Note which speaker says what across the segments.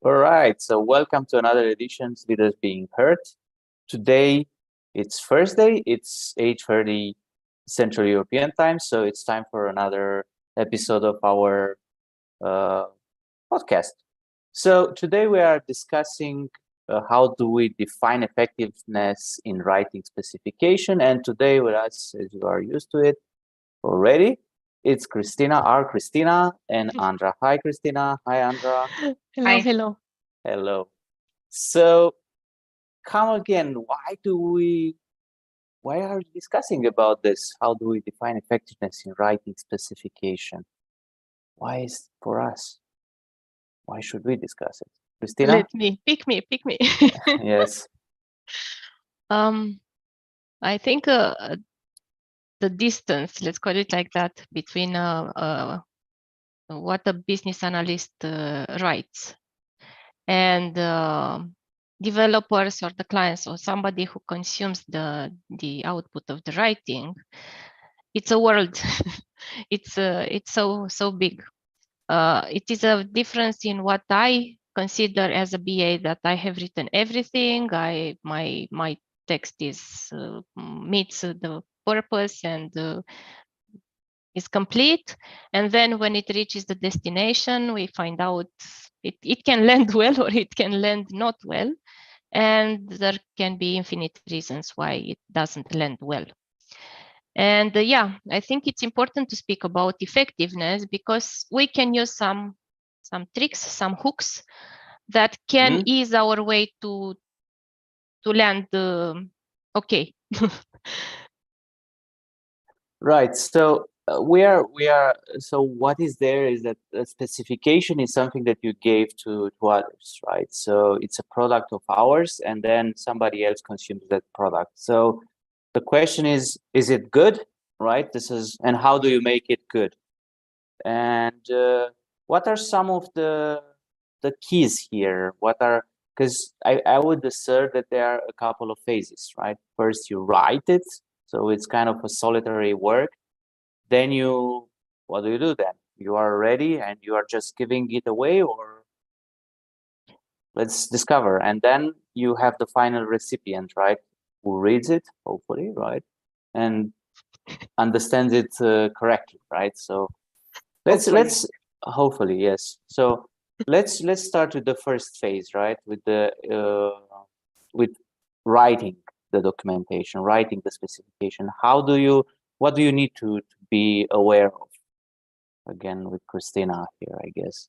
Speaker 1: All right, so welcome to another edition, Leaders Being Heard. Today, it's Thursday, it's 8:30 Central European Time, so it's time for another episode of our uh, podcast. So today we are discussing how do we define effectiveness in writing specification, and today with us, as you are used to it already, it's Christina, and Andra. Hi, Christina. Hi, Andra.
Speaker 2: Hello,
Speaker 3: Hi.
Speaker 2: hello.
Speaker 1: Hello. So come again, why are we discussing about this? How do we define effectiveness in writing specification? Why is for us? Why should we discuss it? Christina?
Speaker 2: Let me pick me.
Speaker 1: Yes.
Speaker 2: I think the distance, let's call it like that, between what a business analyst writes and developers or the clients or somebody who consumes the output of the writing, it's a world. it's so big. It is a difference in what I consider as a BA, that I have written everything. My text is meets the purpose and is complete. And then when it reaches the destination, we find out it can land well or it can land not well. And there can be infinite reasons why it doesn't land well. And yeah, I think it's important to speak about effectiveness because we can use some tricks, some hooks that can ease our way to land okay.
Speaker 1: Right. So so what is there is that a specification is something that you gave to others, right? So it's a product of ours, and then somebody else consumes that product. So the question is it good, right? And how do you make it good? And what are some of the keys here? Because I would assert that there are a couple of phases, right? First, you write it, so it's kind of a solitary work. Then what do you do then? You are ready and you are just giving it away, or let's discover. And then you have the final recipient, right? Who reads it, hopefully, right? And understands it correctly, right? So let's hopefully, yes. So let's start with the first phase, right? With writing the documentation, writing the specification. What do you need to be aware of? Again, with Christina here, I guess.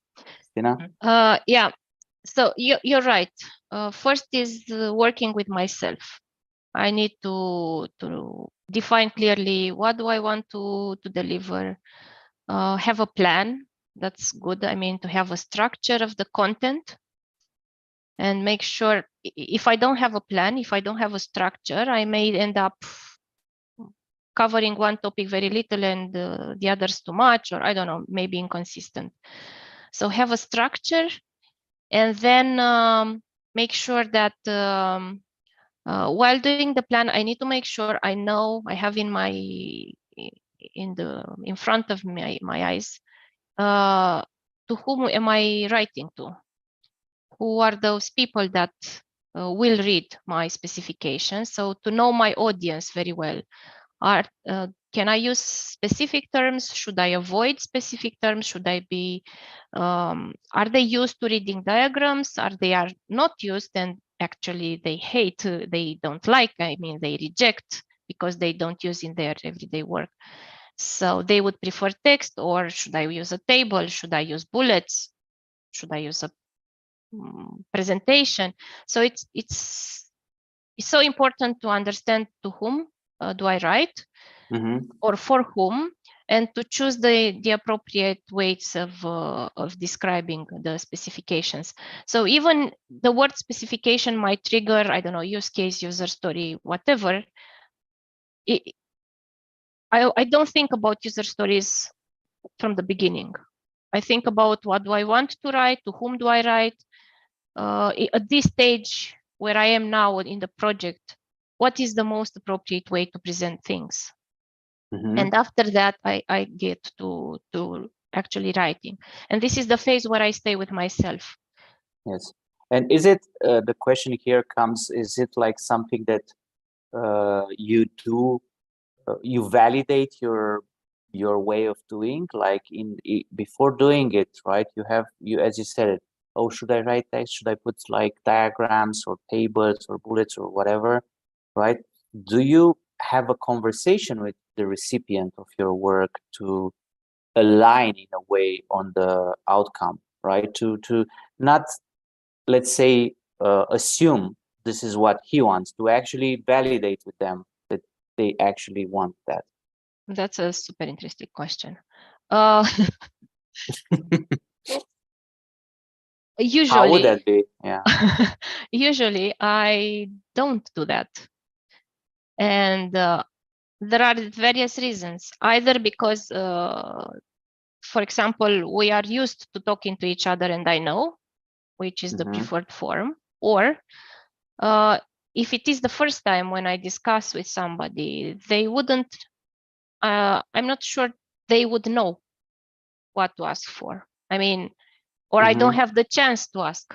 Speaker 1: Christina?
Speaker 2: Yeah, so you're right. First is working with myself. I need to define clearly what do I want to deliver. Have a plan. That's good. I mean, to have a structure of the content and make sure if I don't have a plan, if I don't have a structure, I may end up covering one topic very little and the others too much, or I don't know, maybe inconsistent. So have a structure, and then make sure that while doing the plan, I need to make sure I know I have in front of my eyes to whom am I writing to? Who are those people that will read my specifications? So to know my audience very well. Can I use specific terms? Should I avoid specific terms? Should I be? Are they used to reading diagrams? Are they not used and actually they hate? They don't like. I mean, they reject because they don't use in their everyday work. So they would prefer text, or should I use a table? Should I use bullets? Should I use a presentation? So it's so important to understand to whom do I write, or for whom, and to choose the appropriate ways of describing the specifications. So even the word specification might trigger, I don't know, use case, user story, whatever. I don't think about user stories from the beginning. I think about what do I want to write, to whom do I write. At this stage where I am now in the project, what is the most appropriate way to present things? And after that, I get to actually writing. And this is the phase where I stay with myself.
Speaker 1: Yes. And is it, the question here comes, is it like something that you do, you validate your way of doing, like before doing it, right? You, as you said, oh, should I write text? Should I put like diagrams or tables or bullets or whatever, right? Do you have a conversation with the recipient of your work to align in a way on the outcome, right? To not, let's say, assume this is what he wants, to actually validate with them that they actually want that.
Speaker 2: That's a super interesting question. Usually,
Speaker 1: how would that be? Yeah.
Speaker 2: Usually I don't do that, and there are various reasons. Either because, for example, we are used to talking to each other and I know which is the preferred form, or if it is the first time when I discuss with somebody, they wouldn't, I'm not sure they would know what to ask for. I mean, or I don't have the chance to ask.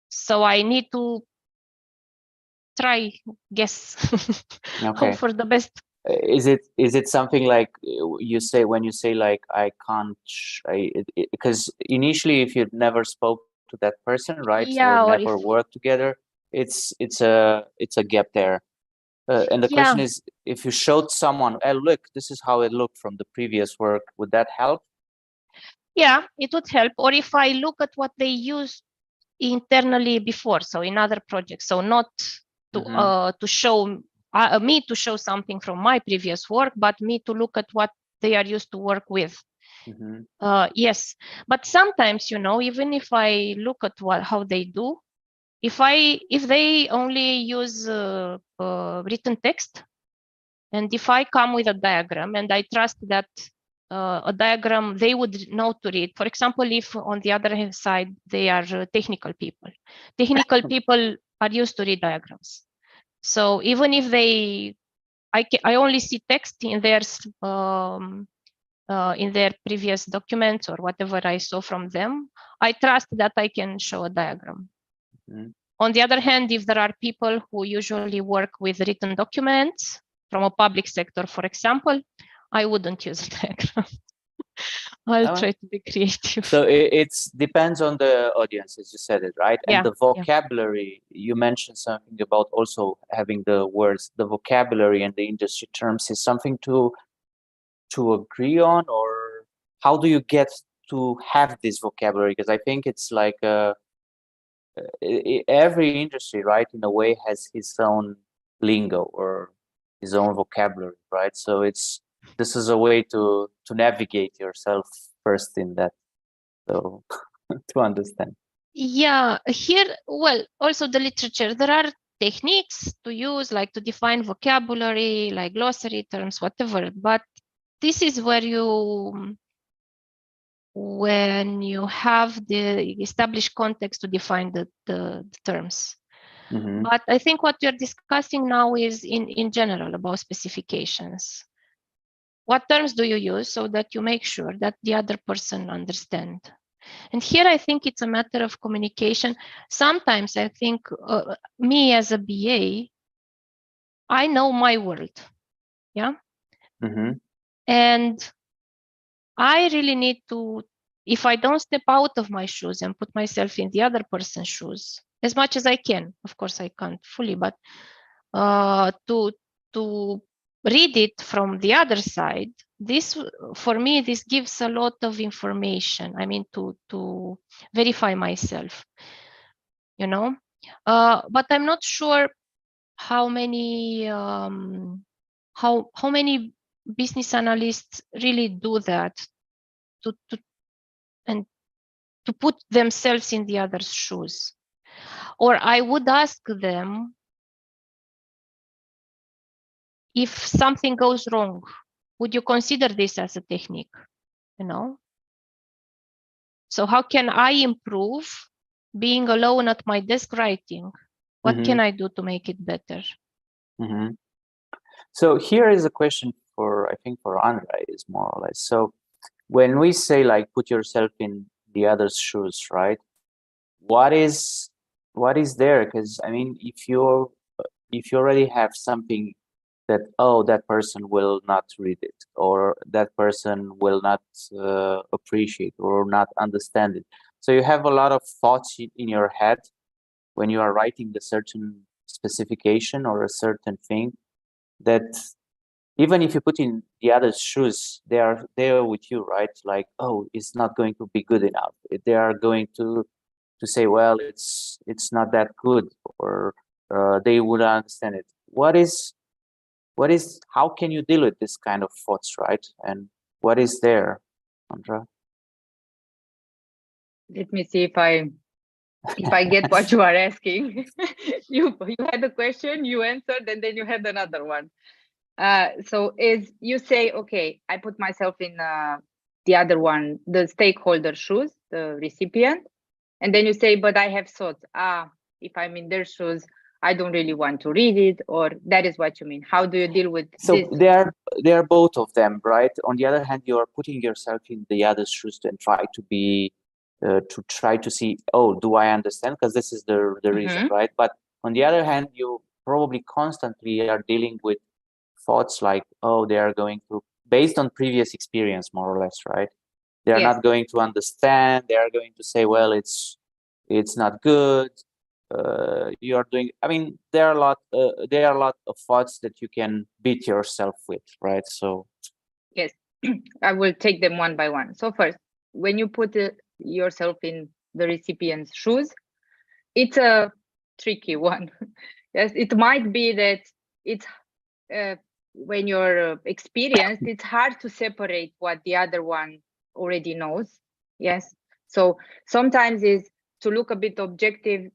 Speaker 2: So I need to try, guess, hope for the best.
Speaker 1: Is it something like you say, when you say like, I can't, because initially if you never spoke to that person, right,
Speaker 2: Yeah,
Speaker 1: or
Speaker 2: or
Speaker 1: never
Speaker 2: if,
Speaker 1: worked together, it's a gap there. And the question
Speaker 2: yeah,
Speaker 1: is, if you showed someone, oh, look, this is how it looked from the previous work, would that help?
Speaker 2: yeah, it would help. Or if I look at what they used internally before, so in other projects, so not to show me to show something from my previous work, but me to look at what they are used to work with. Yes, but sometimes, you know, even if I look at how they do, if they only use written text, and if I come with a diagram and I trust that a diagram they would know to read. For example, if on the other side they are technical people are used to read diagrams. So even if I only see text in their previous documents or whatever I saw from them, I trust that I can show a diagram. On the other hand, if there are people who usually work with written documents from a public sector, for example, I wouldn't use a diagram. I'll try to be creative.
Speaker 1: So it depends on the audience, as you said it, right?
Speaker 2: Yeah,
Speaker 1: and the vocabulary, you mentioned something about also having the words, the vocabulary and the industry terms is something to agree on, or how do you get to have this vocabulary? Because I think it's like every industry, right, in a way has his own lingo or his own vocabulary, right? So this is a way to navigate yourself first in that, so to understand.
Speaker 2: Yeah, here, well, also the literature, there are techniques to use, like to define vocabulary, like glossary terms, whatever. But this is where when you have the established context to define the terms. But I think what you're discussing now is in general about specifications. What terms do you use so that you make sure that the other person understands? And here I think it's a matter of communication. Sometimes I think me as a BA, I know my world, yeah? And I really need to, if I don't step out of my shoes and put myself in the other person's shoes, as much as I can, of course I can't fully, but to read it from the other side, this, for me, this gives a lot of information. I mean, to verify myself, you know. But I'm not sure how many how many business analysts really do that to put themselves in the other's shoes. Or I would ask them, if something goes wrong, would you consider this as a technique? You know? So how can I improve being alone at my desk writing? What can I do to make it better?
Speaker 1: So here is a question for, I think, for Andrei, is more or less. So when we say like put yourself in the other's shoes, right? what is there? Because I mean, if you already have something that, oh, that person will not read it, or that person will not appreciate or not understand it, so you have a lot of thoughts in your head when you are writing the certain specification or a certain thing, that even if you put in the other's shoes, they are there with you, right? Like, oh, it's not going to be good enough. They are going to say, well, it's not that good, or they would understand it. What is how can you deal with this kind of thoughts, right? And what is there, Sandra?
Speaker 3: Let me see if I get what you are asking. you had a question, you answered, and then you had another one. So is you say, okay, I put myself in the other one, the stakeholder shoes, the recipient, and then you say, but I have thoughts. If I'm in their shoes, I don't really want to read it, or that is what you mean. How do you deal with
Speaker 1: so
Speaker 3: this?
Speaker 1: they are both of them, right? On the other hand, you are putting yourself in the other's shoes and try to be to see, oh, do I understand? Because this is the reason, right? But on the other hand, you probably constantly are dealing with thoughts like, oh, they are going to, based on previous experience, more or less, right? They are not going to understand. They are going to say, well, it's not good. You are doing, I mean, there are a lot of thoughts that you can beat yourself with, right? So
Speaker 3: yes. I will take them one by one. So first, when you put yourself in the recipient's shoes, it's a tricky one. Yes, it might be that it's when you're experienced, it's hard to separate what the other one already knows. Yes, so sometimes is to look a bit objective.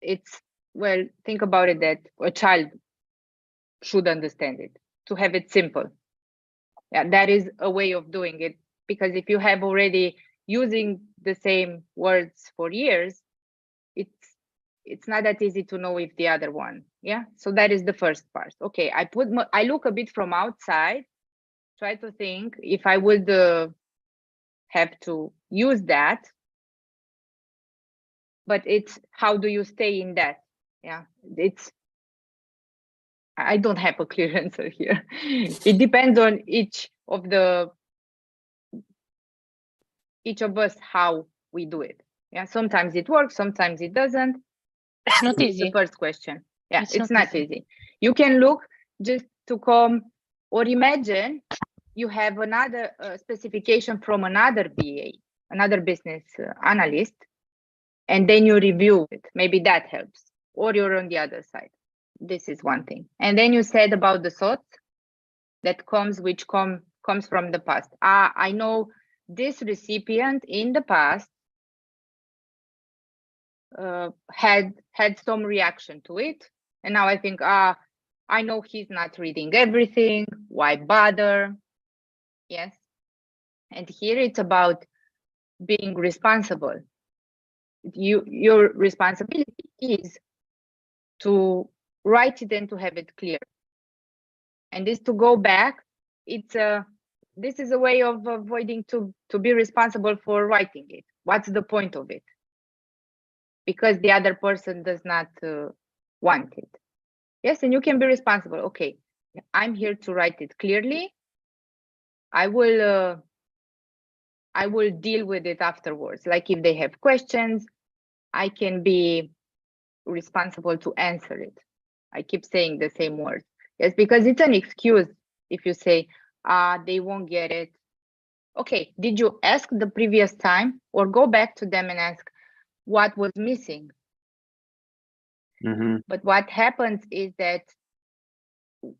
Speaker 3: It's, well, think about it, that a child should understand it, to have it simple. Yeah, that is a way of doing it, because if you have already using the same words for years, it's not that easy to know if the other one. Yeah, so that is the first part. Okay, I look a bit from outside, try to think if I would have to use that, but it's how do you stay in that? Yeah, I don't have a clear answer here. It depends on each of us how we do it. Yeah, sometimes it works, sometimes it doesn't.
Speaker 2: It's not
Speaker 3: This is
Speaker 2: easy.
Speaker 3: the first question. Yeah,
Speaker 2: It's not easy.
Speaker 3: You can look just to come, or imagine you have another specification from another BA, another business analyst, and then you review it. Maybe that helps. Or you're on the other side. This is one thing. And then you said about the thoughts that comes from the past. I know this recipient in the past had some reaction to it, and now I think, I know he's not reading everything, why bother? Yes. And here it's about being responsible. Your responsibility is to write it and to have it clear, and this to go back, this is a way of avoiding to be responsible for writing it. What's the point of it? Because the other person does not want it. Yes, and you can be responsible. Okay, I'm here to write it clearly. I will deal with it afterwards. Like if they have questions, I can be responsible to answer it. I keep saying the same words. Yes, because it's an excuse if you say, they won't get it. Okay, did you ask the previous time, or go back to them and ask what was missing? But what happens is that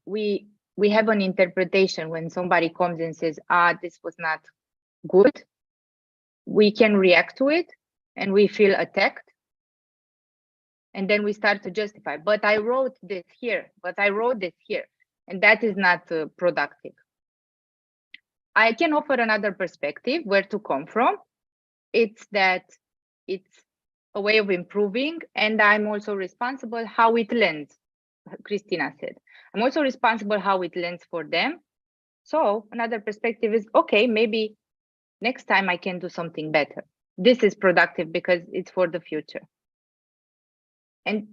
Speaker 3: we have an interpretation when somebody comes and says, this was not good. We can react to it and we feel attacked. And then we start to justify, but I wrote this here, but I wrote this here. And that is not productive. I can offer another perspective where to come from. It's that it's a way of improving, and I'm also responsible how it lands. Christina said, I'm also responsible how it lands for them. So another perspective is, okay, maybe next time I can do something better. this is productive because it's for the future. And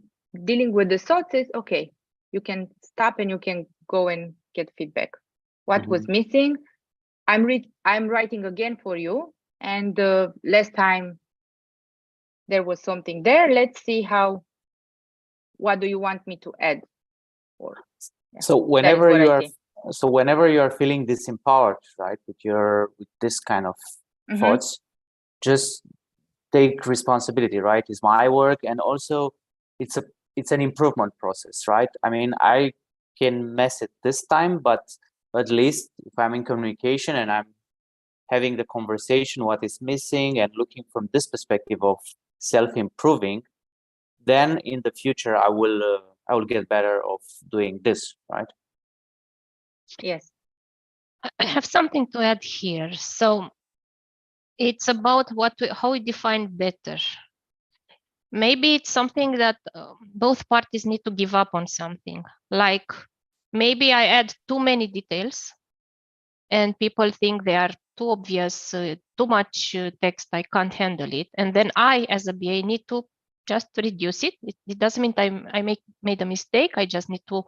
Speaker 3: dealing with the thoughts is, okay, you can stop and you can go and get feedback. What was missing? I'm writing again for you, and last time there was something there. Let's see what do you want me to add? Or
Speaker 1: so whenever you are feeling disempowered, right, with this kind of thoughts, just take responsibility, right? It's my work, and also it's an improvement process, right? I mean, I can mess it this time, but at least if I'm in communication and I'm having the conversation, what is missing, and looking from this perspective of self-improving, then in the future I will get better of doing this, right?
Speaker 3: Yes.
Speaker 2: I have something to add here. So it's about how we define better. Maybe it's something that both parties need to give up on something. Like maybe I add too many details and people think they are too obvious, too much text, I can't handle it. And then I, as a BA, need to just reduce it. It doesn't mean I made a mistake. I just need to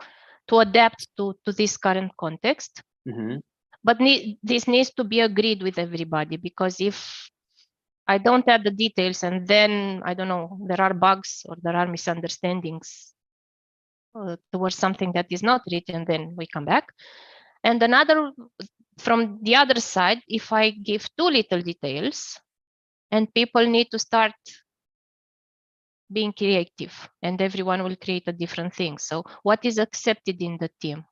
Speaker 2: adapt to this current context. But this needs to be agreed with everybody, because if I don't add the details and then, I don't know, there are bugs or there are misunderstandings towards something that is not written, then we come back. And another, from the other side, if I give too little details and people need to start being creative and everyone will create a different thing. So what is accepted in the team?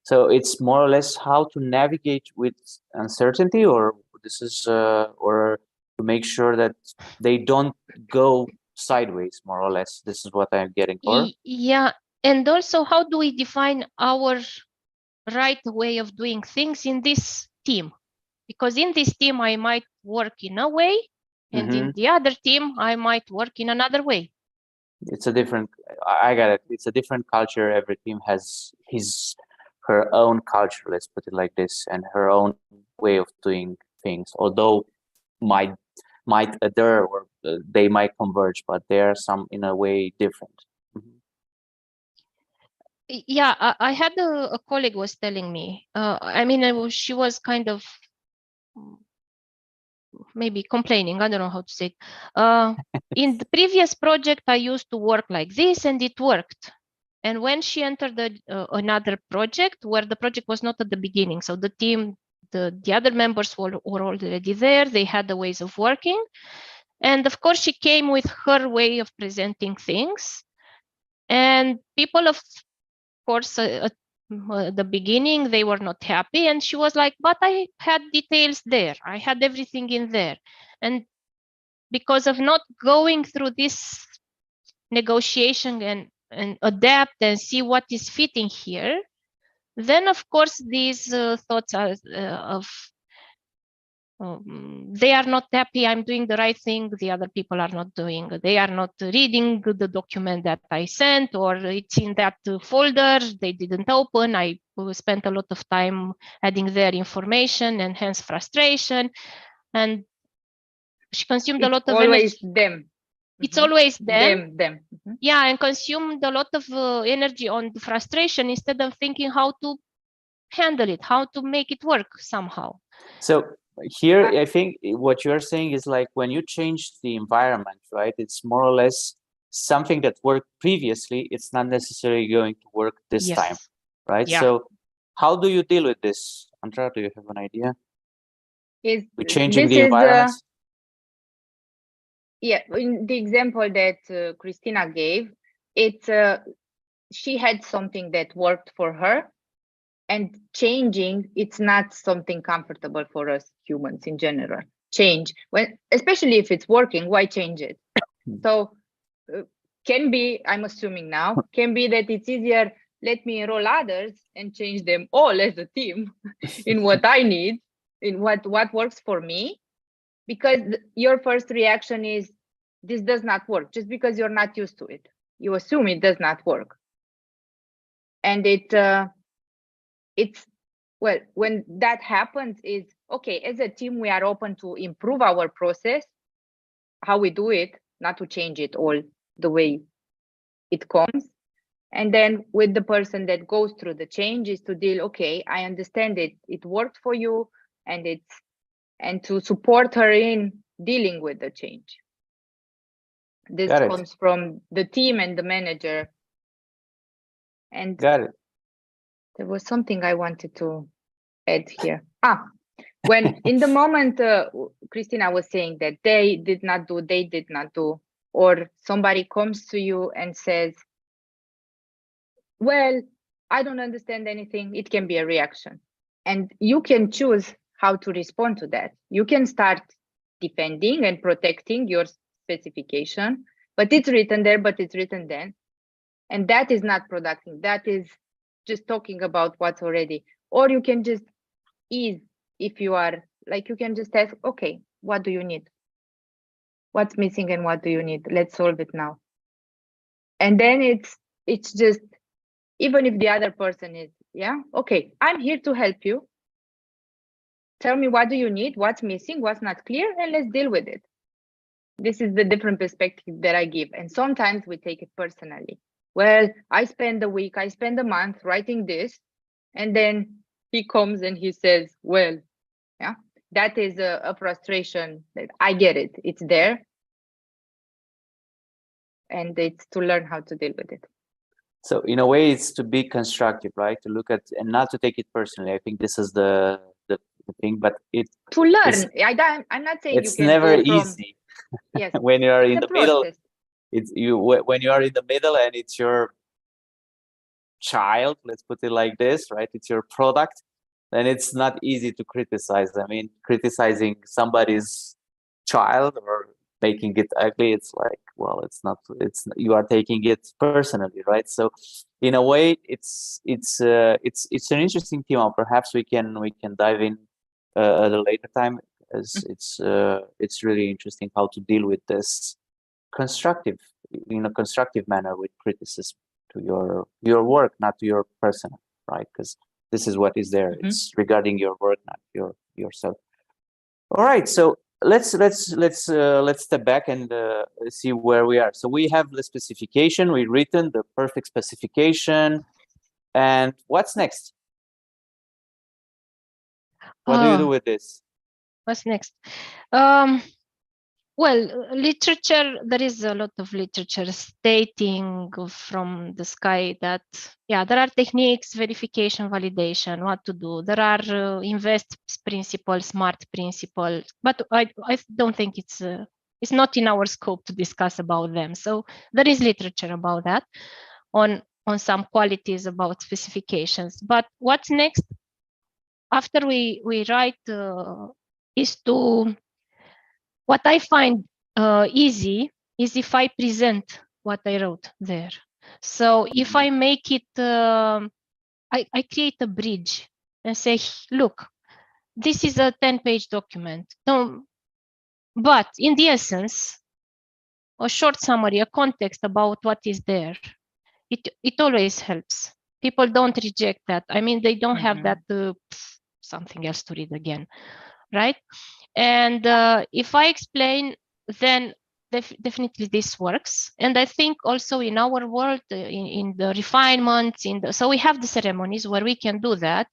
Speaker 1: So it's more or less how to navigate with uncertainty, or this is or to make sure that they don't go sideways, more or less. This is what I'm getting for.
Speaker 2: Yeah, and also how do we define our right way of doing things in this team? Because in this team I might work in a way, and in the other team I might work in another way.
Speaker 1: It's a different, I got it. It's a different culture. Every team has her own culture, let's put it like this, and her own way of doing things, although might adhere, or they might converge, but they are some in a way different.
Speaker 2: Yeah, I had a colleague was telling me, I mean, she was kind of maybe complaining, I don't know how to say it. In the previous project, I used to work like this and it worked. And when she entered another project where the project was not at the beginning, so the team, the other members were already there, they had the ways of working. And of course, she came with her way of presenting things. And people, of course, at the beginning, they were not happy. And she was like, but I had details there. I had everything in there. And because of not going through this negotiation and adapt and see what is fitting here, then of course these thoughts are of they are not happy, I'm doing the right thing, the other people are not doing, they are not reading the document that I sent, or it's in that folder they didn't open, I spent a lot of time adding their information, and hence frustration. And she consumed a lot of
Speaker 3: always
Speaker 2: energy.
Speaker 3: Them.
Speaker 2: It's always them.
Speaker 3: Yeah,
Speaker 2: and consumed a lot of energy on the frustration instead of thinking how to handle it, how to make it work somehow.
Speaker 1: So here, I think what you're saying is like when you change the environment, right? It's more or less something that worked previously. It's not necessarily going to work this time, right?
Speaker 2: Yeah.
Speaker 1: So how do you deal with this, Andra? Do you have an idea? With changing the environment?
Speaker 3: Yeah, in the example that Christina gave, she had something that worked for her, and changing, it's not something comfortable for us humans in general. Change, especially if it's working, why change it? So can be, I'm assuming now, can be that it's easier, let me enroll others and change them all as a team in what I need, in what works for me. Because your first reaction is, this does not work, just because you're not used to it. You assume it does not work. And it's well, when that happens is, okay, as a team, we are open to improve our process, how we do it, not to change it all the way it comes. And then with the person that goes through the changes to deal, okay, I understand it worked for you, and to support her in dealing with the change. This
Speaker 1: Got it.
Speaker 3: comes from the team and the manager. And
Speaker 1: Got it.
Speaker 3: there was something I wanted to add here. When in the moment, Christina was saying that they did not do, or somebody comes to you and says, well, I don't understand anything, it can be a reaction. And you can choose how to respond to that. You can start defending and protecting your specification, but it's written there, but it's written then. And that is not productive. That is just talking about what's already. Or you can just ease, if you are like, you can just ask, okay, what do you need? What's missing and what do you need? Let's solve it now. And then it's just, even if the other person is, yeah, okay, I'm here to help you. Tell me, what do you need? What's missing? What's not clear? And let's deal with it. This is the different perspective that I give. And sometimes we take it personally. Well, I spend a week, I spend a month writing this, and then he comes and he says, well, yeah, that is a frustration. That I get it. It's there. And it's to learn how to deal with it.
Speaker 1: So in a way, it's to be constructive, right? To look at and not to take it personally. I think this is the thing, but it
Speaker 3: to learn. I'm not saying
Speaker 1: it's never easy.
Speaker 3: Yes,
Speaker 1: when you are in the middle,
Speaker 3: process.
Speaker 1: it's you when you are in the middle and it's your child, let's put it like this, right? It's your product, then it's not easy to criticize. I mean, criticizing somebody's child or making it ugly, it's like, well, it's you are taking it personally, right? So in a way, it's an interesting theme. Perhaps we can dive in at a later time, as it's really interesting how to deal with this constructive, in a constructive manner, with criticism to your work, not to your personal, right? Because this is what is there. It's regarding your work, not yourself. All right, so let's step back and see where we are. So we have the specification, we've written the perfect specification, and what's next? What do you do with this?
Speaker 2: What's next? Well, literature, there is a lot of literature stating from the sky that, yeah, there are techniques, verification, validation, what to do. There are invest principles, smart principles, but I don't think it's not in our scope to discuss about them. So there is literature about that on some qualities about specifications. But what's next after we write is to, what I find easy is if I present what I wrote there. So if I make it, I create a bridge and say, look, this is a 10-page document. But in the essence, a short summary, a context about what is there, it always helps. People don't reject that. I mean, they don't have that something else to read again, right? And if I explain, then definitely this works. And I think also in our world, in the refinements, so we have the ceremonies where we can do that.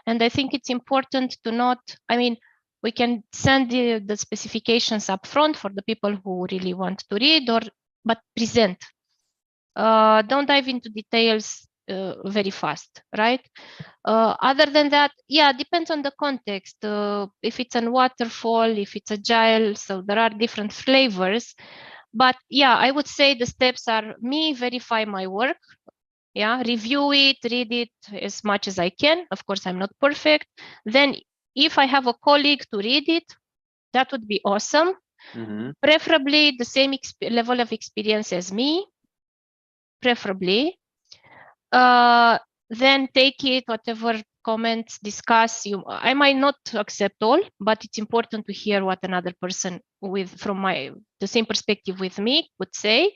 Speaker 2: And I think it's important to not, I mean, we can send the specifications up front for the people who really want to read, but present. Don't dive into details very fast, right? Other than that, yeah, depends on the context. If it's a waterfall, if it's agile, so there are different flavors. But yeah, I would say the steps are me verify my work, yeah, review it, read it as much as I can. Of course, I'm not perfect. Then if I have a colleague to read it, that would be awesome. Preferably the same level of experience as me, preferably. Then take it, whatever comments, discuss. I might not accept all, but it's important to hear what another person from the same perspective with me would say.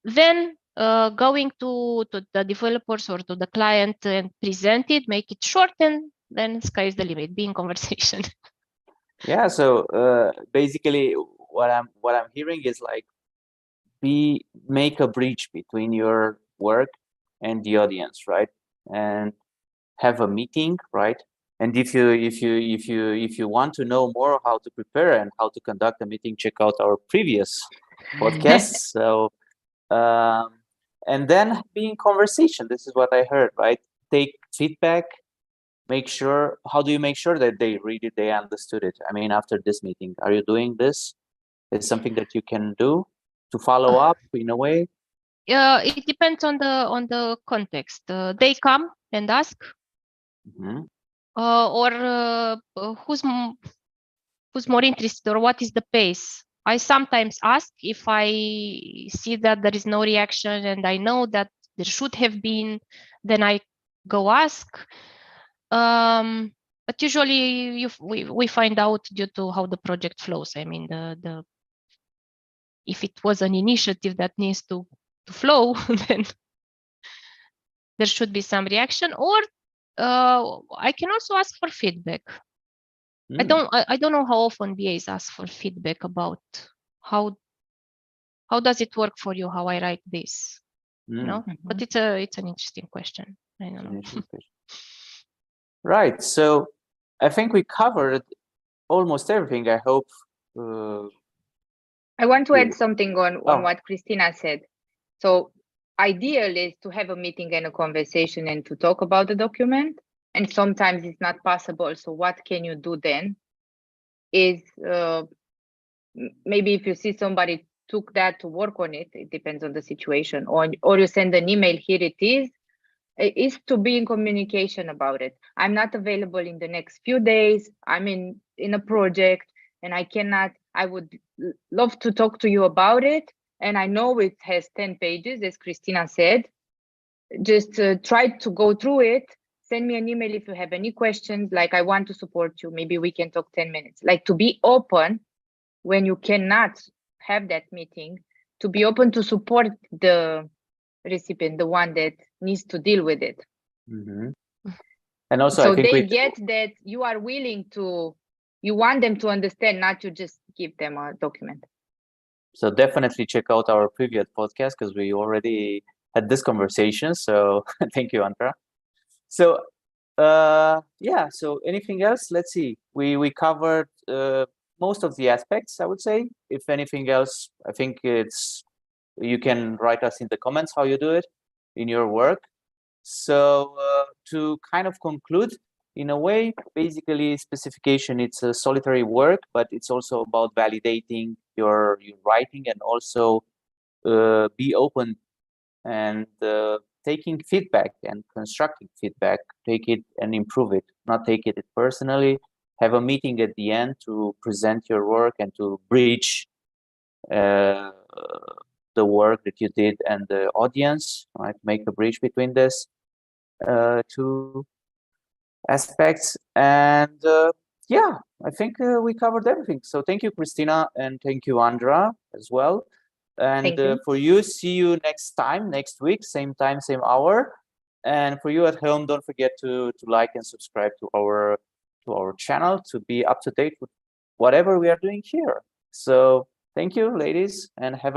Speaker 2: Then going to the developers or to the client and present it, make it short and then sky is the limit. Be in conversation.
Speaker 1: Yeah. So basically, what I'm hearing is like, make a bridge between your work and the audience, right? And have a meeting, right? And if you want to know more how to prepare and how to conduct a meeting, check out our previous podcasts. So and then be in conversation. This is what I heard, right? Take feedback. Make sure. How do you make sure that they read it, they understood it? I mean, after this meeting, are you doing this? Is something that you can do to follow up in a way?
Speaker 2: It depends on the context. They come and ask,
Speaker 1: Mhm.
Speaker 2: or who's more interested, or what is the pace. I sometimes ask if I see that there is no reaction and I know that there should have been, then I go ask. But usually we find out due to how the project flows. I mean, if it was an initiative that needs to flow, then there should be some reaction, or I can also ask for feedback. I don't know how often BAs ask for feedback about how does it work for you, how I write this, you know. But it's an interesting question. I don't know.
Speaker 1: Right. So I think we covered almost everything. I hope.
Speaker 3: I want to add something on what Christina said. So ideal is to have a meeting and a conversation and to talk about the document. And sometimes it's not possible. So what can you do then? Is maybe if you see somebody took that to work on it, it depends on the situation, or you send an email, here it is to be in communication about it. I'm not available in the next few days. I'm in a project and I would love to talk to you about it. And I know it has 10 pages, as Christina said. Just try to go through it. Send me an email if you have any questions, like I want to support you. Maybe we can talk 10 minutes. Like to be open when you cannot have that meeting, to be open to support the recipient, the one that needs to deal with it.
Speaker 1: And also,
Speaker 3: so
Speaker 1: I think
Speaker 3: they get that you are willing to, you want them to understand, not to just give them a document.
Speaker 1: So definitely check out our previous podcast because we already had this conversation. So thank you, Andra. So yeah. So anything else? Let's see. We covered most of the aspects, I would say. If anything else, I think you can write us in the comments how you do it in your work. So to kind of conclude, in a way, basically specification, it's a solitary work, but it's also about validating your writing and also be open and taking feedback and constructive feedback, take it and improve it, not take it personally. Have a meeting at the end to present your work and to bridge the work that you did and the audience, right? Make a bridge between this two aspects. And yeah, I think we covered everything. So thank you, Christina, and thank you, Andra, as well. And for you, see you next time, next week, same time, same hour. And for you at home, don't forget to like and subscribe to our channel to be up to date with whatever we are doing here. So thank you, ladies, and have a